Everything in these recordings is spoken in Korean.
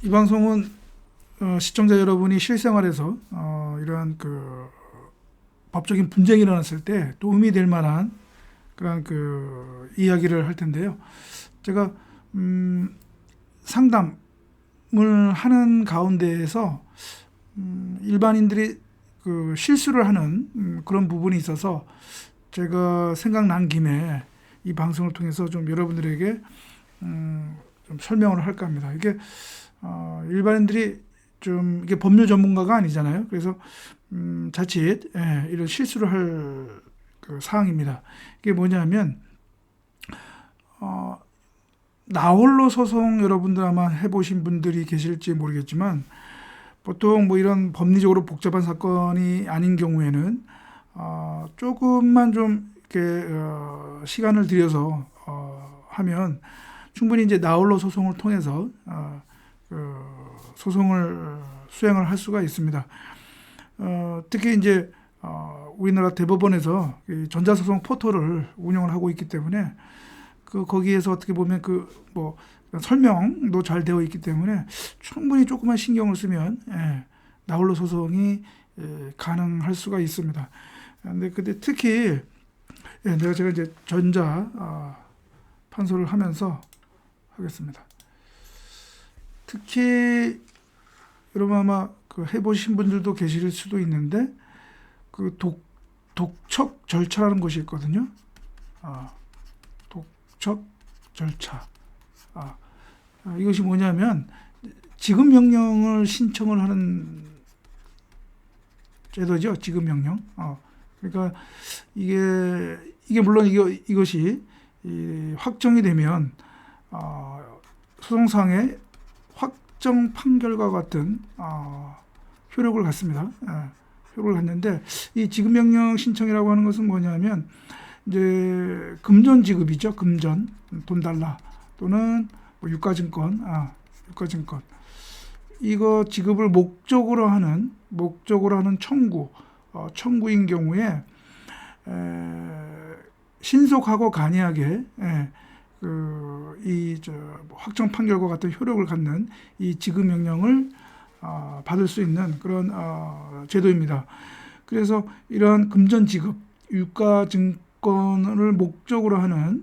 이 방송은 시청자 여러분이 실생활에서 이러한 법적인 분쟁이 일어났을 때 도움이 될 만한 그런 이야기를 할 텐데요. 제가 상담을 하는 가운데에서 일반인들이 실수를 하는 그런 부분이 있어서 제가 생각난 김에 이 방송을 통해서 좀 여러분들에게 좀 설명을 할까 합니다. 이게 일반인들이 좀 이게 법률 전문가가 아니잖아요. 그래서 자칫 이런 실수를 할 사항입니다. 이게 뭐냐면 나홀로 소송 여러분들 아마 해보신 분들이 계실지 모르겠지만 보통 뭐 이런 법리적으로 복잡한 사건이 아닌 경우에는 조금만 좀 이렇게 시간을 들여서 하면 충분히 이제 나홀로 소송을 통해서 소송을 수행을 할 수가 있습니다. 특히 이제 우리나라 대법원에서 전자소송 포털을 운영을 하고 있기 때문에 거기에서 어떻게 보면 뭐 설명도 잘 되어 있기 때문에 충분히 조금만 신경을 쓰면 나홀로 소송이 가능할 수가 있습니다. 근데 특히 제가 이제 전자 판소를 하면서 하겠습니다. 특히 여러분 아마 해보신 분들도 계실 수도 있는데 독촉 절차라는 것이 있거든요. 독촉 절차. 이것이 뭐냐면 지급 명령을 신청을 하는 제도죠. 지급 명령. 그러니까 이게 물론 이것이 확정이 되면 소송상의 확정 판결과 같은 효력을 갖습니다. 효력을 갖는데 이 지급 명령 신청이라고 하는 것은 뭐냐면 이제 금전 지급이죠. 금전 돈 달라 또는 뭐 유가증권 이거 지급을 목적으로 하는 청구인 경우에 신속하고 간이하게 확정 판결과 같은 효력을 갖는 이 지급 명령을 받을 수 있는 그런 제도입니다. 그래서 이러한 금전 지급, 유가 증권을 목적으로 하는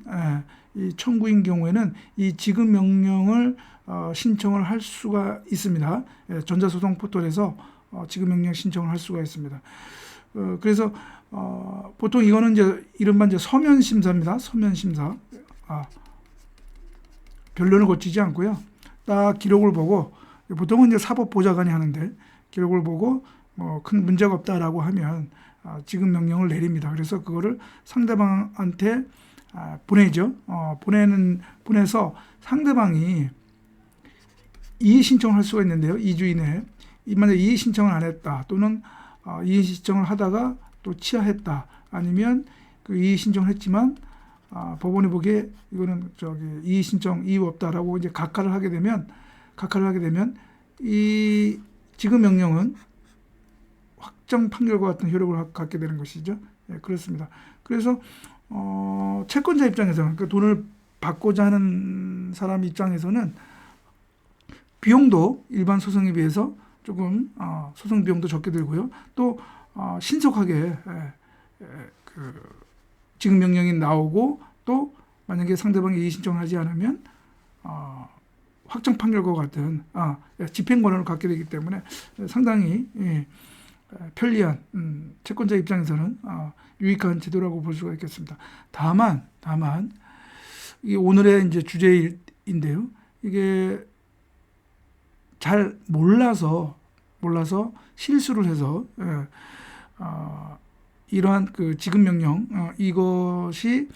이 청구인 경우에는 이 지급 명령을 신청을 할 수가 있습니다. 전자소송 포털에서 지급 명령 신청을 할 수가 있습니다. 그래서 보통 이거는 이른바 서면 심사입니다. 서면 심사. 변론을 거치지 않고요. 딱 기록을 보고 보통은 이제 사법보좌관이 하는데 기록을 보고 뭐 큰 문제가 없다라고 하면 지급 명령을 내립니다. 그래서 그거를 상대방한테 보내죠. 보내서 상대방이 이의 신청을 할 수가 있는데요. 2주 이내에 만약에 이의 신청을 안 했다 또는 이의 신청을 하다가 또 취하했다 아니면 이의 신청을 했지만 법원이 보기에 이거는 이의 신청 이유 없다라고 이제 각하를 하게 되면 이 지급 명령은 확정 판결과 같은 효력을 갖게 되는 것이죠. 그렇습니다. 그래서 채권자 입장에서는 돈을 받고자 하는 사람 입장에서는 비용도 일반 소송에 비해서 조금 소송 비용도 적게 들고요. 또 신속하게 지급 명령이 나오고 또 만약에 상대방이 이의 신청하지 않으면 확정 판결과 같은 집행권을 갖게 되기 때문에 상당히 편리한 채권자 입장에서는 유익한 제도라고 볼 수가 있겠습니다. 다만 이게 오늘의 이제 주제인데요. 이게 잘 몰라서 실수를 해서 이러한 지급 명령 이것이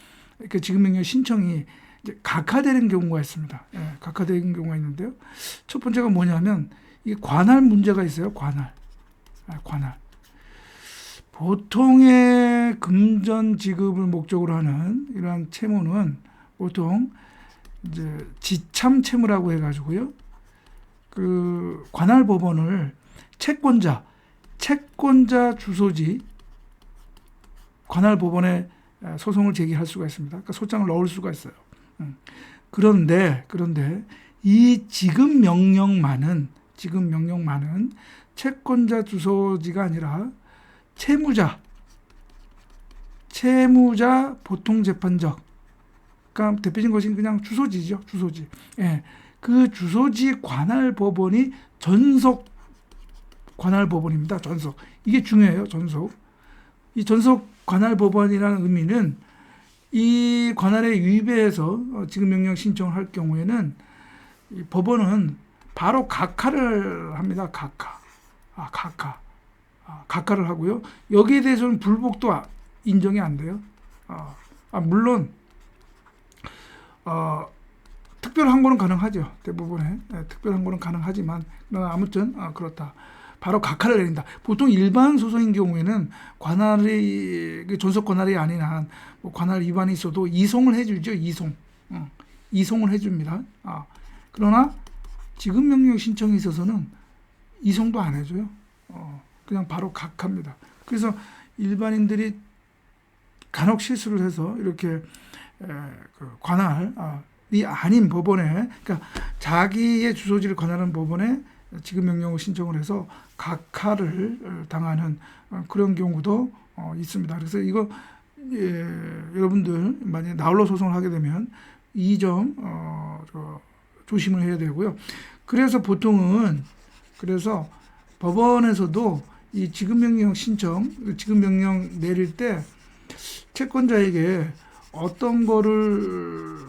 지급 명령 신청이 이제 각하되는 경우가 있습니다. 각하되는 경우가 있는데요. 첫 번째가 뭐냐면 이 관할 문제가 있어요. 관할. 보통의 금전 지급을 목적으로 하는 이러한 채무는 보통 이제 지참 채무라고 해가지고요. 관할 법원을 채권자 주소지 관할 법원에 소송을 제기할 수가 있습니다. 그러니까 소장을 넣을 수가 있어요. 그런데 이 지급 명령만은 채권자 주소지가 아니라 채무자 보통재판적, 그러니까 대표적인 것이 그냥 주소지죠. 주소지. 예. 그 주소지 관할 법원이 전속 관할 법원입니다. 전속. 이게 중요해요. 전속. 이 전속 관할 법원이라는 의미는 이 관할에 위배해서 지급 명령 신청을 할 경우에는 이 법원은 바로 각하를 합니다. 각하를 하고요. 여기에 대해서는 불복도 인정이 안 돼요. 물론 특별 항고는 가능하죠. 대부분의 특별 항고는 가능하지만 아무튼 그렇다. 바로 각하를 내린다. 보통 일반 소송인 경우에는 관할이 전속 관할이 아닌 한 뭐 관할 위반이 있어도 이송을 해주죠. 이송을 해줍니다. 그러나 지급 명령 신청에 있어서는 이송도 안 해줘요. 그냥 바로 각하입니다. 그래서 일반인들이 간혹 실수를 해서 이렇게 그 관할이 아닌 법원에, 그러니까 자기의 주소지를 관할하는 법원에 지급 명령을 신청을 해서 각하를 당하는 그런 경우도 있습니다. 그래서 이거 여러분들 만약에 나홀로 소송을 하게 되면 이 점 조심을 해야 되고요. 그래서 보통은 법원에서도 이 지급 명령 신청, 지급 명령 내릴 때 채권자에게 어떤 거를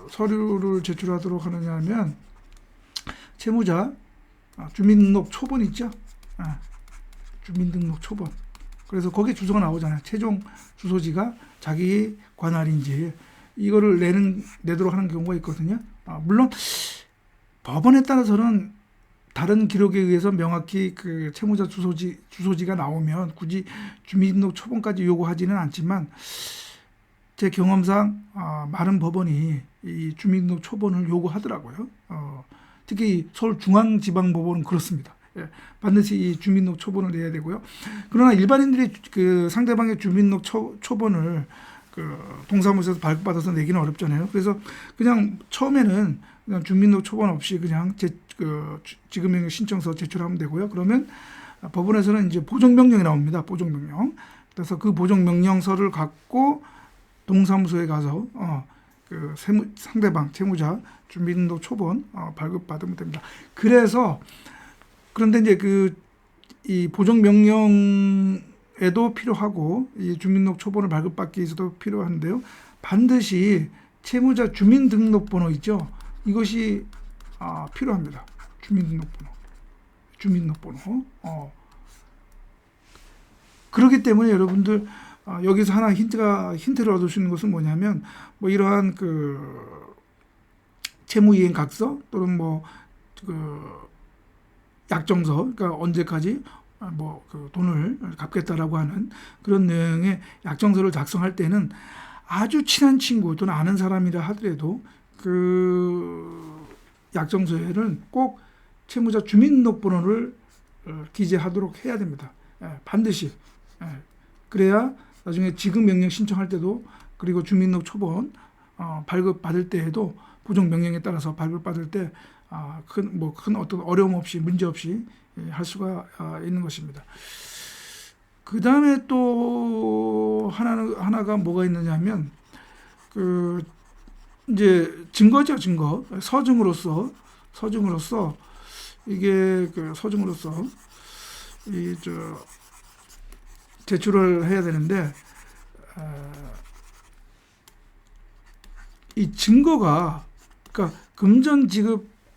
서류를 제출하도록 하느냐 하면 채무자 주민등록 초본 있죠? 주민등록 초본. 그래서 거기에 주소가 나오잖아요. 최종 주소지가 자기 관할인지 이거를 내도록 하는 경우가 있거든요. 물론 법원에 따라서는 다른 기록에 의해서 명확히 그 채무자 주소지가 나오면 굳이 주민등록 초본까지 요구하지는 않지만 제 경험상 많은 법원이 이 주민등록 초본을 요구하더라고요. 특히 서울중앙지방법원은 그렇습니다. 반드시 이 주민등록 초본을 내야 되고요. 그러나 일반인들이 그 상대방의 주민등록 초본을 그 동사무소에서 발급받아서 내기는 어렵잖아요. 그래서 그냥 처음에는 그냥 주민등록 초본 없이 그냥 지급명령 신청서 제출하면 되고요. 그러면 법원에서는 이제 보정명령이 나옵니다. 보정명령. 그래서 그 보정명령서를 갖고 동사무소에 가서 그 상대방 채무자 주민등록 초본 발급받으면 됩니다. 그런데 이제 이 보정명령에도 필요하고 이 주민등록 초본을 발급받기 위해서도 필요한데요. 반드시 채무자 주민등록번호 있죠. 이것이 필요합니다. 주민등록번호. 그렇기 때문에 여러분들 여기서 하나 힌트를 얻을 수 있는 것은 뭐냐면 뭐 이러한 그 채무이행각서 또는 뭐 그 약정서, 그러니까 언제까지 뭐 그 돈을 갚겠다라고 하는 그런 내용의 약정서를 작성할 때는 아주 친한 친구 또는 아는 사람이라 하더라도 그 약정서에는 꼭 채무자 주민등록번호를 기재하도록 해야 됩니다. 반드시. 그래야 나중에 지급명령 신청할 때도, 그리고 주민등록 초본 발급받을 때에도 보정명령에 따라서 발급받을 때 큰 어떤 어려움 없이, 문제 없이 할 수가 있는 것입니다. 그 다음에 또 하나가 뭐가 있느냐면 이제 증거죠. 증거. 서증으로서 이게 서증으로서 제출을 해야 되는데 이 증거가, 그러니까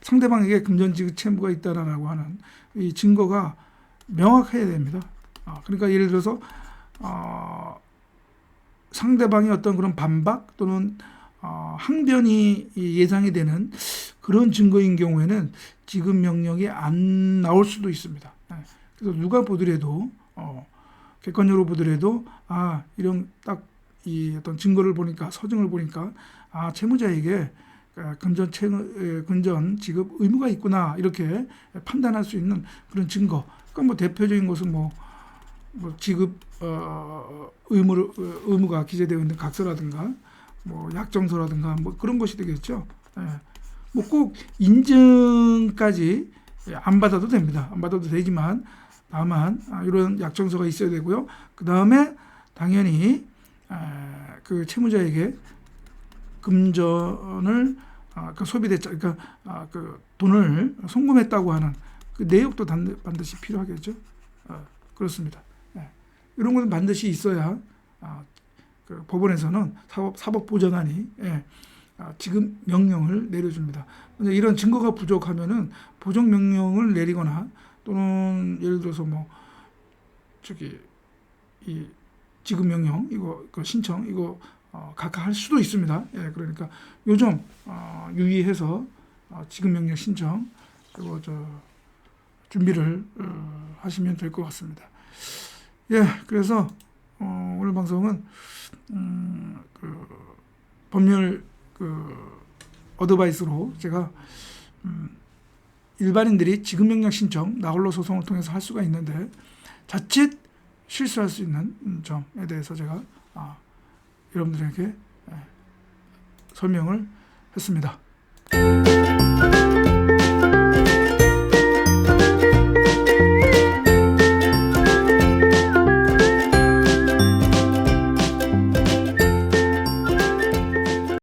상대방에게 금전지급 채무가 있다라고 하는 이 증거가 명확해야 됩니다. 그러니까 예를 들어서 상대방이 어떤 그런 반박 또는 항변이 예상이 되는 그런 증거인 경우에는 지급 명령이 안 나올 수도 있습니다. 그래서 누가 보더라도 객관적으로 보더라도 이런 딱 이 어떤 증거를 보니까, 서증을 보니까 채무자에게 금전 지급 의무가 있구나, 이렇게 판단할 수 있는 그런 증거. 그러니까 뭐 대표적인 것은 뭐 지급 의무가 기재되어 있는 각서라든가 뭐 약정서라든가 뭐 그런 것이 되겠죠. 뭐 꼭 인증까지 안 받아도 됩니다. 안 받아도 되지만 다만 이런 약정서가 있어야 되고요. 그 다음에 당연히 그 채무자에게 금전을 그 소비대차, 그러니까 그 돈을 송금했다고 하는 그 내역도 반드시 필요하겠죠. 그렇습니다. 이런 것은 반드시 있어야 그 법원에서는 사법보좌관이 지급 명령을 내려줍니다. 이런 증거가 부족하면은 보정 명령을 내리거나 또는 예를 들어서 뭐 저기 이 지급 명령 이거 그 신청 이거 각하할 수도 있습니다. 그러니까 요즘 유의해서 지급 명령 신청 그리고 준비를 하시면 될 것 같습니다. 그래서 오늘 방송은 그 법률 어드바이스로 제가 일반인들이 지급명령 신청 나홀로 소송을 통해서 할 수가 있는데 자칫 실수할 수 있는 점에 대해서 제가 여러분들에게 설명을 했습니다.